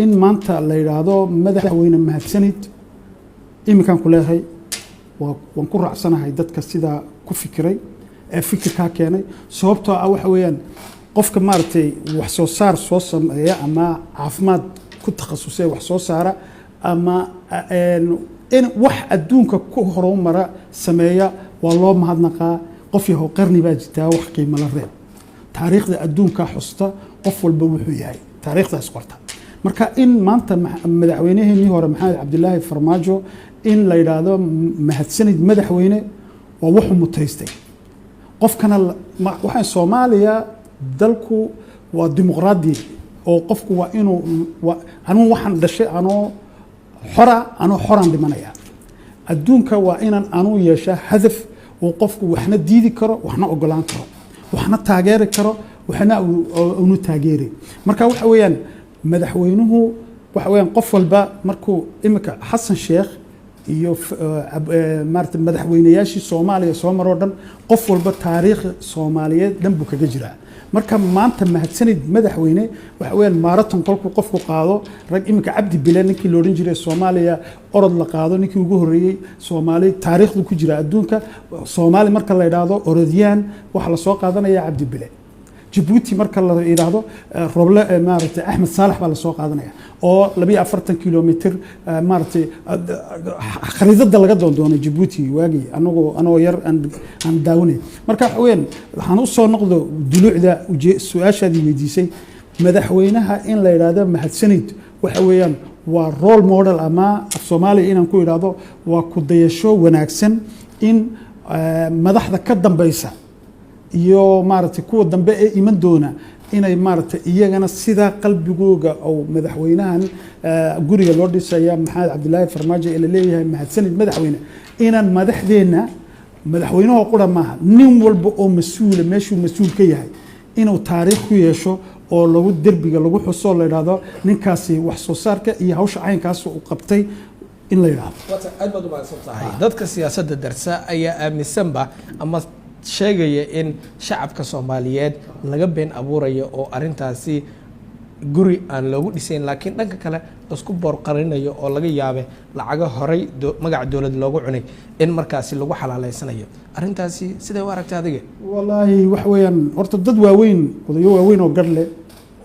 in maanta la yiraahdo madaxweyne mahadsanid imikan ku leeyahay waan ku raacsanahay dadka sida ku fikiray ee fikirka keenay sababtoo ah waxa weeyaan qofka maartay wax soo saar soo sameeya ama caafimaad ku takhasusay wax soo saara ama in wax adduunka ku horumara sameeya waa loo mahadnaqaa qof yahow qarni baa jirtaa wax qiimo la reeb taariikhda adduunka xusta qof walba wuxuu yahay taariikhdaas qorta marka in maanta madaxweynihii hore maxamed cabdilaahi farmaajo in la yiraahdo mahadsanid madaxweyne waa wuxuu mutaystay qofkana waxaan Soomaaliya dalku waa dimuqraadi oo qofku waa inuu anu waxaan dhashay anoo xoran dhimanaya adduunka waa inaan anu yeesha hadaf oo qofku waxna diidi karo waxna ogolaan karo waxna taageeri karo waxna uu taageeri marka waxa weeyaan madaxweynuhu waxa weeyaan qof walba markuu imika Xasan Sheekh iyo madaxweynayaashii Soomaaliya soo maro dhan qof walba taariikh Soomaaliyeed dhan buu kaga jiraa marka maanta mahadsanid madaxweyne waxa weeyaan marathon qofku qaado rag imika Cabdi Bile ninkii loo oran jiray Soomaaliya orod la qaado ninkii ugu horeeyay Soomaali taariikhdu ku jira adduunka Soomaali marka la yiraahdo orodiyaan waxa la soo qaadanaya Cabdi Bile Djibouti marka la yiraahdo Roble maartay Ahmed Saalax baa la soo qaadanaya oo 42 kilomitir maartay khariidada laga doonay Djibouti waagi anagoo yar aan daawanay marka weyn waxaan u soo noqdo dulucda su'aashaadii weydiisay madaxweynaha in la yiraahdo mahadsanid waxa weeyaan waa role model ama Soomaaliya inaan ku yiraahdo waa ku dayasho wanaagsan in madaxda ka dambaysa iyo maartay kuwa dambe ee iman doona inay maartay iyagana sida qalbigooga oo madaxweynahan guriga loo dhisaya maxamed cabdilaahi farmaajo ee leeyahay mahadsanid madaxweyne inaan madaxweynaha qura maaha nin walba oo mas'uul ka yahay inuu taariikh ku yeesho oo lagu derbiga lagu xuso la yiraahdo ninkaasi wax soo saarka iyo hawsha caynkaas uu qabtay in la yiraahdo aad baad u mahadsantahay dadka siyaasadda darsa ayaa aaminsanba ama sheegaya in shacabka Soomaaliyeed laga been abuurayo oo arintaasi guri aan loogu dhisayn laakiin dhanka kale isku boorqarinayo oo laga yaabay lacaga horay magac dawlad loogu cunay in markaasi lagu xalaaleysanayo arintaasi sidee u aragtay adiga wallahi wax weeyaan horta dad waaweyn odayo waaweyn oo gadle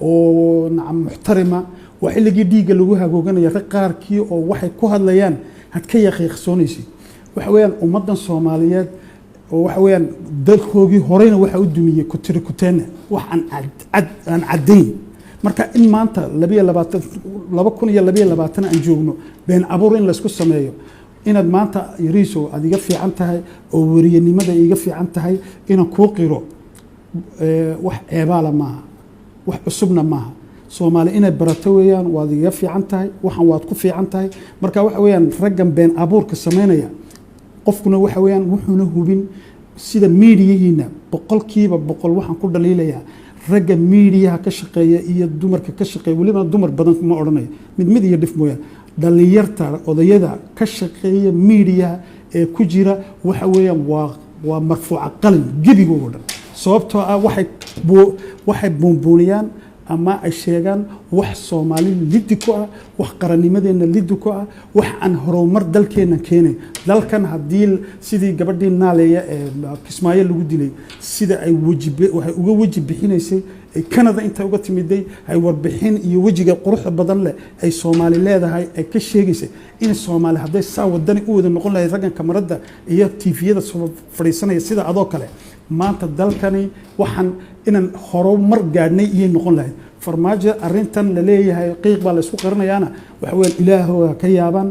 oo nacam muxtarima waa xilligii dhiiga lagu hagooganaya qaarkii oo waxay ku hadlayaan had ka yaqiiqsoonaysi wax weeyaan ummadan Soomaaliyeed waxa weeyaan dalkoogii horeyna waxa u dumiyay ku tiri kuteena wax aan cadeyn marka in maanta 2022 aan joogno been abuur in la isku sameeyo inaad maanta yariiso adiga fiican tahay oo wariyanimada iga fiican tahay inaan ku qiro wax eebaala maaha wax cusubna maaha Soomaali inay barato weeyaan waad iga fiican tahay waxan waad ku fiican tahay marka waxa weeyaan raggan been abuurka sameynaya qofkuna waxa weeyaan wuxuuna hubin sida meediyahiina boqolkiiba boqol waxaan ku dhaliilayaa ragga meediyaha ka shaqeeya iyo dumarka ka shaqeeya waliba dumar badan ma oranayo mid iyo dhif mooyaan dhalinyarta odayada ka shaqeeya meediyaha ee ku jira waxa weeyaan waa marfuuca qalin gibigooda dhan sababtoo ah waxay buunbuuniyaan ama ay sheegaan wax Soomaali liddi ku ah wax qarannimadeena liddi ku ah wax aan horumar dalkeena keenay dalkan hadii sidii gabadhii naaleeya ee Kismaayo lagu dilay sida ay waxay uga waji bixinaysay ay Canada inta uga timiday ay warbixin iyo wajiga quruxda badan leh ay Soomaali leedahay ay ka sheegaysay in Soomaali haday saa wadani u wada noqon lahayd raggan kamarada iyo TV-yada soo fadhiisanaya sida adoo kale maanta dalkani waxaan inaan horumar gaadhnay iyo noqon lahayd farmaajo arintan la leeyahay qiiq baa la isku qarinayaana waxa weyn ilaahow ka yaaban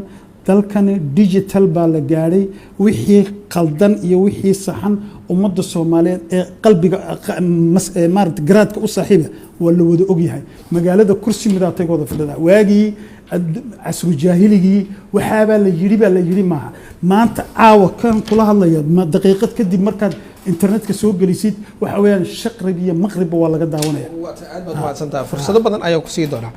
dalkani digital baa la gaaray wixii qaldan iyo wixii saxan ummadda Soomaaliyeed ee qalbiga maarta garaadka u saaxiiba wala wada og yahay magaalada kursi midaatagooda fadhida waagii casru jaahiligii waxaaba la yiri maaha maanta caawa kan kula hadlaya daqiiqad kadib markaad internetka soo galisid waxa weeyaan shaqrib iyo maqrib waa laga daawanaya aad baad mahadsantahay fursado badan ayaa ku sii doonaa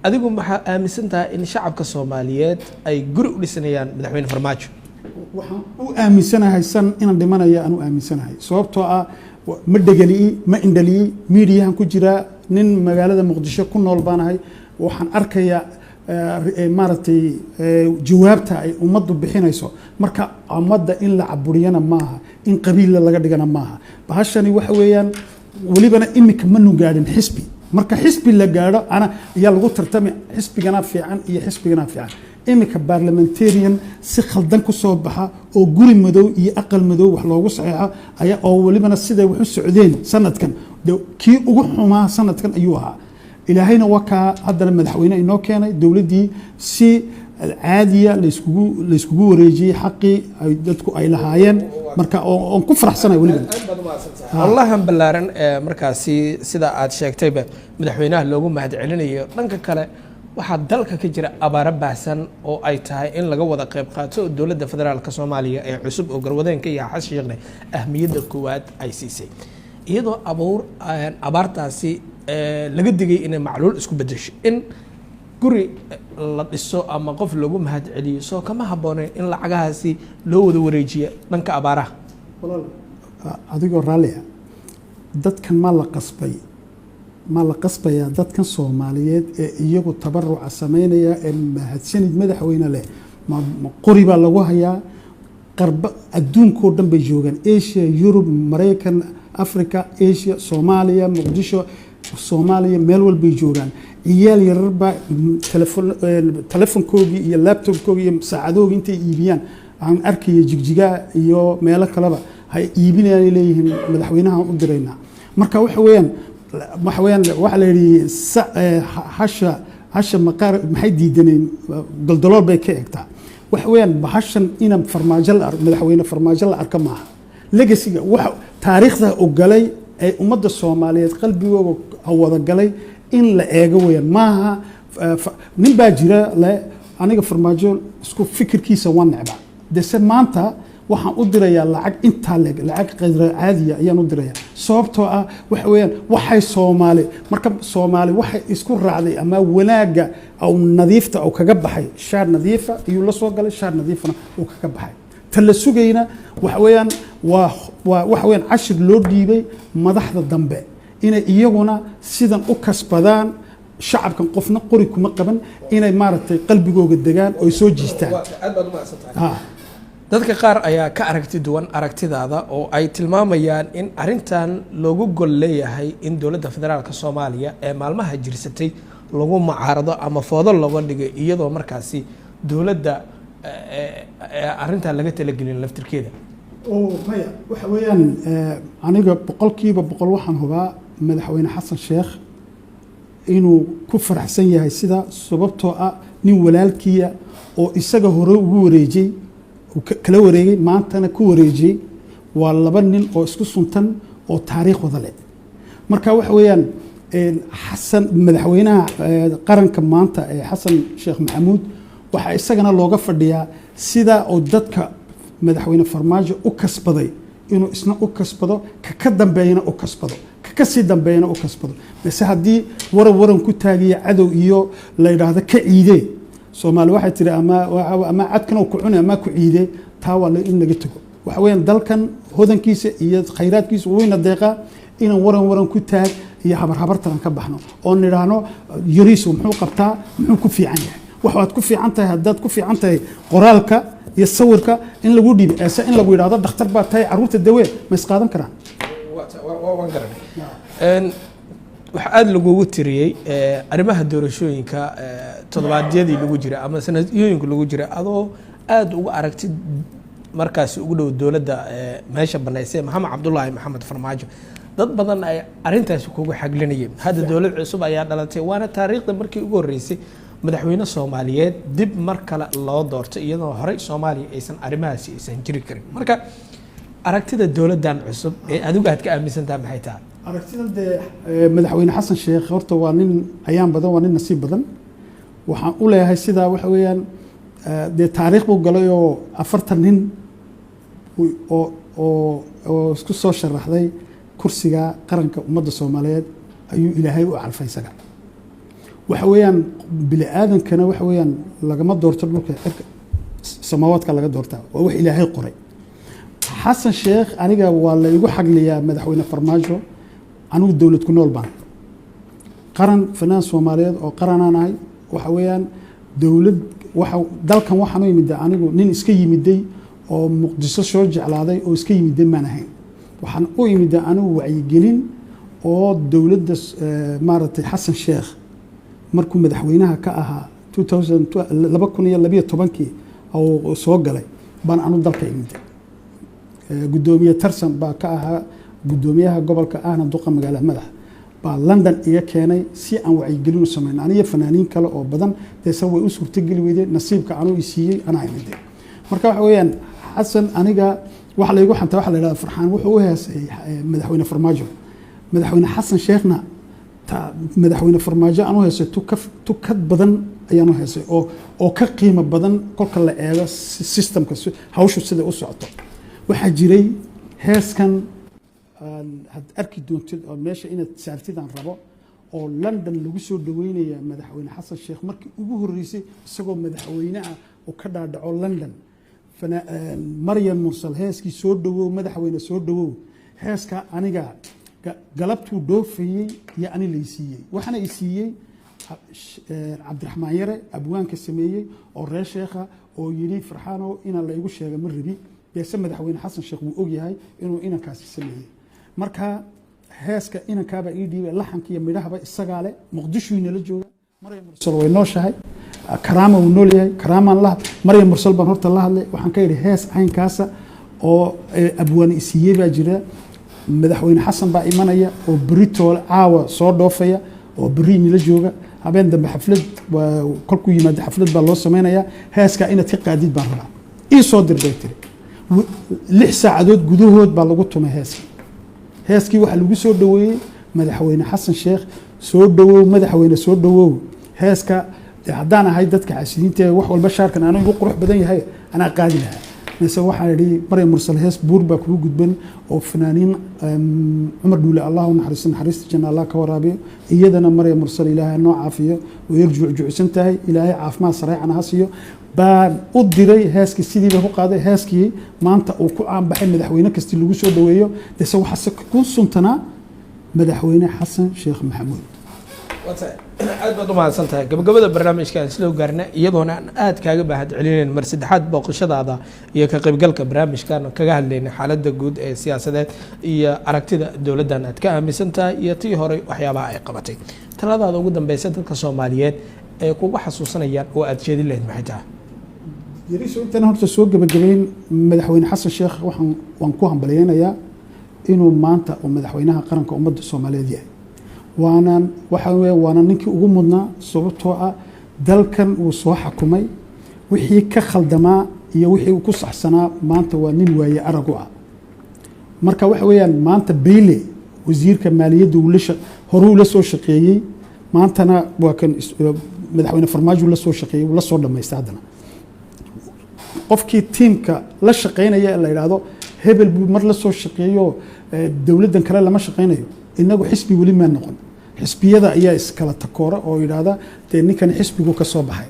adigu maxaa aaminsantahay in shacabka Soomaaliyeed ay guri u dhisanayaan madaxweyne Farmaajo waxaan u aaminsanahay san inaan dhimanayo aan u aaminsanahay sababtoo ah ma dhagaliyi ma indhaliyi meediyahan ku jira nin magaalada muqdisho ku nool baanahay waxaan arkayaa maaragtay jawaabta ay ummaddu bixinayso marka ummadda in la caburiyana maaha in qabiilla laga dhigana maaha bahashani waxa weeyaan welibana imika manu gaadhin xisbi marka xisbi la gaadho ayaa lagu tartami xisbigana fiican iyo xisbigana fiican imika parliamentarian si khaldan ku soo baxa oo guri madow iyo aqal madow wax loogu saxeexo ayaa oo welibana siday wax u socdeen sanadkan kii ugu xumaa sanadkan ayuu ahaa ilaahayna waa kaa haddana madaxweyne inoo keenay dowladdii si caadiya layskugu wareejiyey xaqii ay dadku ay lahaayeen marka oon ku faraxsanahay weliba allahan ballaaran markaasi sida aad sheegtayba madaxweynaha loogu mahad celinayo dhanka kale waxaa dalka ka jira abaaro baahsan oo ay tahay in laga wada qayb qaato dowladda federaalka soomaaliya ee cusub oo garwadeenka iyo xasan sheekhne ahmiyadda koowaad ay siisay iyadoo abaartaasi laga digay inay macluul isku bedesho in guri la dhiso ama qof lagu mahad celiyo soo kama habboonayn in lacagahaasi loo wada wareejiyo dhanka abaaraha adigoo raallia dadkan ma la qasbayaa dadkan soomaaliyeed ee iyagu tabaruca samaynaya ee mahadsanid madaxweyne leh qori baa lagu hayaa qarba adduunkao dhan bay joogaan asia yurub maraykan africa asia soomaaliya muqdisho soomaaliya meel walbay joogaan ciyaal yararbaa telefonkoogii iyo labtobkoogii iyo saacadoogii intay iibiyaan aan arkaya jigjigaa iyo meelo kaleba hay iibinayaan leeyihiin madaxweynaha u diraynaa marka waxa weeyaan waxaa la yidhi hasha maqaar maxay diidaneen daldalool bay ka egtaa waxa weeyaan bahashan ina madaxweyne farmaajo la arka maaha legasiga waxa taariikhda ogalay ee ummadda soomaaliyeed qalbigooga wada galay in la eego weeyaan maaha nin baa jira aniga farmaajo isku fikirkiisa waa necba dese maanta waxaan u dirayaa lacag intaa leeg lacag qadra caadiya ayaan u dirayaa sababtoo ah waxa weeyaan waxay soomaali waxay isku raacday ama wanaaga aw nadiifta oo kaga baxay shaar nadiifa ayuu la soo galay shaar nadiifana uu kaga baxay ta la sugayna waxa weeyaan waxa weeyaan cashir loo dhiibay madaxda dambe inay iyaguna sidan u kasbadaan shacabkan qofna qori kuma qaban inay maaragtay qalbigooga degaan oo ay soo jiistaan dadka qaar ayaa ka aragti duwan aragtidaada oo ay tilmaamayaan in arintan loogu gol leeyahay in dowladda federaalka soomaaliya ee maalmaha jirsatay lagu mucaarado ama foodo looga dhigay iyadoo markaasi dowladda arintan laga talagelin laftirkeeda maya waxa weeyaan aniga boqolkiiba boqol waxaan hubaa madaxweyne xasan sheekh inuu ku faraxsan yahay sida sababtoo ah nin walaalkiya oo isaga hore ugu wareejiyey kala wareegay maantana ku wareejiyey waa laba nin oo isku suntan oo taariikh wada leh marka waxa weeyaan xasan madaxweynaha qaranka maanta ee xasan sheekh maxamuud waxaa isagana looga fadhiyaa sida oo dadka madaxweyne farmaajo u kasbaday inuu isna u kasbado ka dambeeyana u kasbado ka sii dambeeyana u kasbado base haddii waran ku taagiya cadow iyo la yidhaahdo ka ciidee soomaali waxay tiri ama cadkan ku cuni ama ku ciidee taa waa in laga tago waxa weeyaan dalkan hodankiisa iyo khayraadkiisa wayna deeqaa inaan waran ku taag iyo habartan ka baxno oo nidhaahno yariisu muxuu qabtaa muxuu ku fiican yahay waxaad ku fiican tahay haddaad ku fiican tahay qoraalka iyo sawirka in lagu dhiibo eese in lagu yidhaahdo dhakhtar baa tahay carruurta dawee ma isqaadan karaan waxaa aada lagugu tiriyey arrimaha doorashooyinka toddobaadyadii lagu jira ama sanadiyooyinka lagu jira adoo aada uga aragtid markaasi ugu dhow dowladda meesha banaysay maxamed cabdulaahi maxamed farmaajo dad badan ay arintaasi kugu xaglinayeen hadda dowlad cusub ayaa dhalatay waana taariikhda markii ugu horreysay madaxweyne soomaaliyeed dib mar kale loo doortay iyadoo horey soomaaliya aysan arrimahaasi aysan jiri karin marka aragtida dowladdan cusub ee adigu aad ka aaminsantaha maxay tahay aragtidan dee madaxweyne xasan sheekh horta waa nin ayaan badan waa nin nasiib badan waxaan u leeyahay sidaa waxa weeyaan dee taariikh buu galay oo 40 nin oo isku soo sharaxday kursiga qaranka ummadda soomaaliyeed ayuu ilaahay u calfay isaga waxa weeyaan bini aadankana waxa weeyaan lagama doorto dhulka cirka samaawaadka laga doortaa waa wax ilaahay qoray xasan sheekh aniga waa la igu xagliyaa madaxweyne farmaajo anigu dowlad ku nool baan qaran fanaan Soomaaliyeed oo qaranaan ahay waxa weeyaan dawlad waxa dalkan waxaan u yimid anigu nin iska yimiday oo Muqdisho soo jeclaaday oo iska yimiday ma ahayn waxaan u yimid anigu wacyigelin oo dawladda maartay Xasan Sheekh markuu madaxweynaha ka ahaa 2012 oo soo galay baan anu dalka yimid gudoomiye tarsan baa ka ahaa gudoomiyaha gobolka ahna duqa magaalada madax baa London iga keenay si aan wacyigelin u sameeyay aniga fanaaniin kale oo badan taasoo way u suurtagali weyday nasiibka anu isiiyay ana imid marka waxa weeyaan Xasan aniga wax la igu xanta wax la yiraahdo Farxaan wuxuu u heesay madaxweyne Farmaajo madaxweyne Xasan Sheekhna madaxweyne Farmaajo anu heesay tukad badan ayaan u heesay oo ka qiimo badan kolka la eego systemka hawshu sida u socoto waxa jiray heeskan had arki doontid oo meesha inaad saartidaan rabo oo London lagu soo dhaweynaya madaxweyne Xasan Sheekh markii ugu horeysay isagoo madaxweynaha oo ka dhaadhaco London Maryam Mursal heeskii soo dhawow madaxweyne soo dhawow heeska aniga galabtuu dhoofayay iyo ani laysiiyay waxana isiiyay Cabdiraxmaan Yare abwaanka sameeyay oo reer Sheekha oo yiri Farxaano ina la igu sheegay ma rabi beesa madaxweyne Xasan Sheekh uu og yahay inuu inankaasi sameeyay marka heeska inankaaba ii dhiibay laxanka iyo midhahaba isaga leh Muqdisho inala jooga Maryam Mursal way nooshahay karaama uu nool yahay karaamaan la Maryam Mursal baan horta la hadlay waxaan ka yiri hees caynkaasa oo abwaan isiiyay baa jira madaxweyne Xasan baa imanaya oo Britool caawa soo dhoofaya oo bari inala jooga habeen dambe xaflad kolku yimaado xaflad baa loo sameeynaya heeska inaad ka qaadid baan rabaa ii soo dirbay tiri 6 saacadood gudahood baa lagu tumay heeskii waxa lagu soo dhaweeyay madaxweyne Xasan Sheekh soo dhawow madaxweyne soo dhawow heeska hadaan ahay dadka xasiinta wax walba shaarkan aanu ugu qurux badan yahay ana qaadi lahaa mise waxa yiri Maryam Mursal hees buur baa ku gudban oo fanaaniin Umar Duule Allahu naxariista janna Allah ka waraabiyo iyadana Maryam Mursal Ilaahay noo caafiyo way juucsan tahay Ilaahay caafimaad sareecana hasiyo baan u diray heeskii sidii baa ku qaaday heeskii maanta uu ku aan baxay madaxweyne kasta lagu soo dhaweeyo dase waxa ku suntanaa madaxweyne Xasan Sheekh Maxamuud aad baad u mahadsantahay gabagabada barnaamijkan isla gaarna iyadoona aad kaaga baahad celineen mar saddexaad booqashadaada iyo ka qaybgalka barnaamijkan kaga hadlaynay xaaladda guud ee siyaasadeed iyo aragtida dawladdan aad ka aaminsan tahay iyo tii hore waxyaabaha ay qabatay taladaada ugu dambaysa dadka Soomaaliyeed ee kugu xasuusanayaan oo aad jeedin lahayd maxay tahay yariso intaan horta soo gabagabeyn madaxweyne Xasan Sheekh waan ku hambaleynayaa inuu maanta oo madaxweynaha qaranka ummadda Soomaaliyeed yahay waana ninkii ugu mudnaa sababtoo ah dalkan uu soo xukumay wixii ka khaldamaa iyo wixii uu ku saxsanaa maanta waa nin waaye arag u ah marka waxa weeyaan maanta Beyle wasiirka maaliyadda uu horuu la soo shaqeeyay maantana waa kan madaxweyne Farmaajo la soo shaqeeyay la soo dhameystay hadana qofkii tiimka la shaqeynaya la yiraahdo hebel buu mar la soo shaqeeyo dawladdan kale lama shaqeynayo inagu xisbi wali ma noqon xisbiyada ayaa iskala takoora oo yiraahda ninkan xisbigu ka soo baxay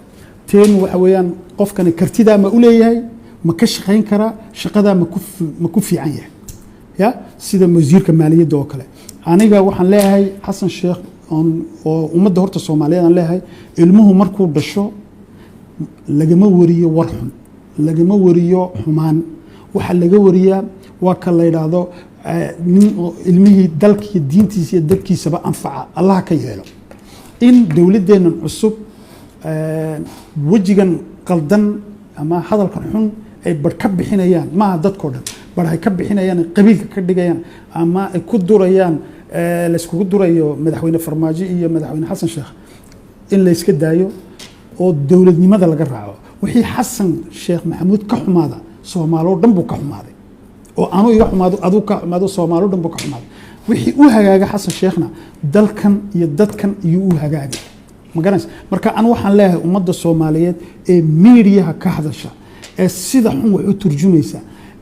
teen waxa weeyaan qofkan kartida ma u leeyahay ma ka shaqeyn kara shaqada ma ku fiican yahay ya sida wasiirka maaliyadda oo kale aniga waxaan leeyahay Xasan Sheekh oo ummadda horta Soomaaliyeed aan leeyahay ilmuhu markuu dhasho lagama wariyo war xun lagama wariyo xumaan waxa laga wariyaa waa ka la yiraahdo ilmihii dalkii diintiisa iyo dadkiisaba anfaca Allah ka yeelo in dawladdeena cusub wajigan qaldan ama hadalkan xun ay bar ka bixinayaan ma dadkoo dhan bar ay ka bixinayaan qabiilka ka dhigayaan ama ay ku durayaan la isku durayo madaxweyne Farmaajo iyo madaxweyne Xasan Sheekh in la iska daayo oo dawladnimada laga raaco wixii Xasan Sheekh Maxamuud ka xumaada Soomaaliyo dhan buu ka xumaaday oo aanu iga xumaado adu ka xumaado Soomaaliyo dhan buu ka xumaaday wixii uu hagaaga Xasan Sheekhna dalkan iyo dadkan iyo uu hagaagay magaranaysa marka aan waxaan leeyahay ummadda Soomaaliyeed ee meediyaha ka hadasha ee sida xun wax u turjumaysa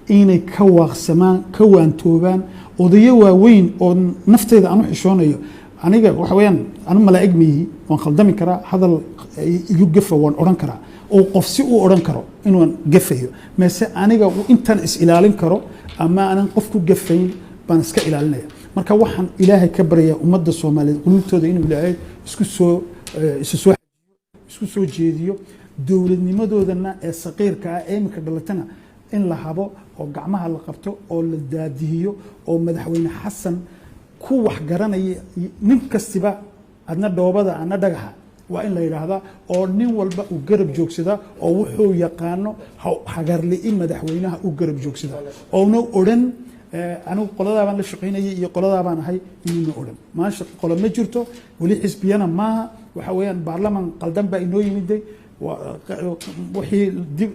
inay ka waaqsamaan ka waantoobaan odayo waaweyn oo nafteeda aanu xishoonayo aniga waxa weeyaan anu malaa'ig miyi waan khaldami karaa hadal igu gafa waan oran karaa oo qof si uu oran karo inuu gafayo meese aniga intaan is ilaalin karo ama aanan qof ku gafayn baan iska ilaalinaya marka waxaan ilaahay ka baryaa ummadda Soomaaliyeed qulubtooda inuu ilaahay isku soo jeediyo dowladnimadoodana ee saqiirka ah ee imika dhalatana in la habo oo gacmaha la qabto oo la daadihiyo oo madaxweyne xasan ku wax garanaya nin kastiba adna dhoobada adna dhagaxa waa in la yiraahdaa oo nin walba uu garab joogsada oo wuxuu yaqaano hagarliin madaxweynaha uu garab joogsada oo oran anigu qoladaabaan la shaqaynayay iyo qoladaabaan ahay inuu oran maasha qolo ma jirto wali xisbiyana maaha waxa weeyaan baarlamaan qaldan baa inoo yimiday wixii dib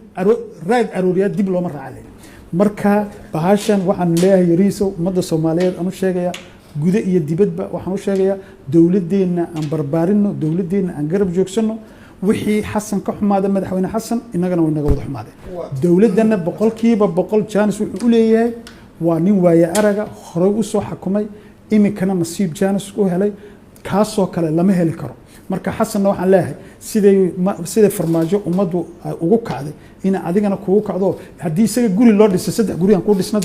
raad arooriyaad dib looma raacay marka bahashan waxaan leeyahay yariiso ummadda Soomaaliyeed aanu sheegaya guda iyo dibadba waxaan u sheegayaa dawladeena aan barbaarino dawladeena aan garab joogsano wixii xasan ka xumaada madaxweyne xasan inagana way naga wada xumaadeen dawladana 100% jaanis wuxuu u leeyahay waa nin waaya araga hore u soo xukumay imikana nasiib jaanis u helay kaasoo kale lama heli karo marka xasan waxaan leeyahay sidee farmaajo umadu ugu kacday in adigana kugu kacdo hadii isaga guri loo dhisay 3 guri aan ku dhisnaa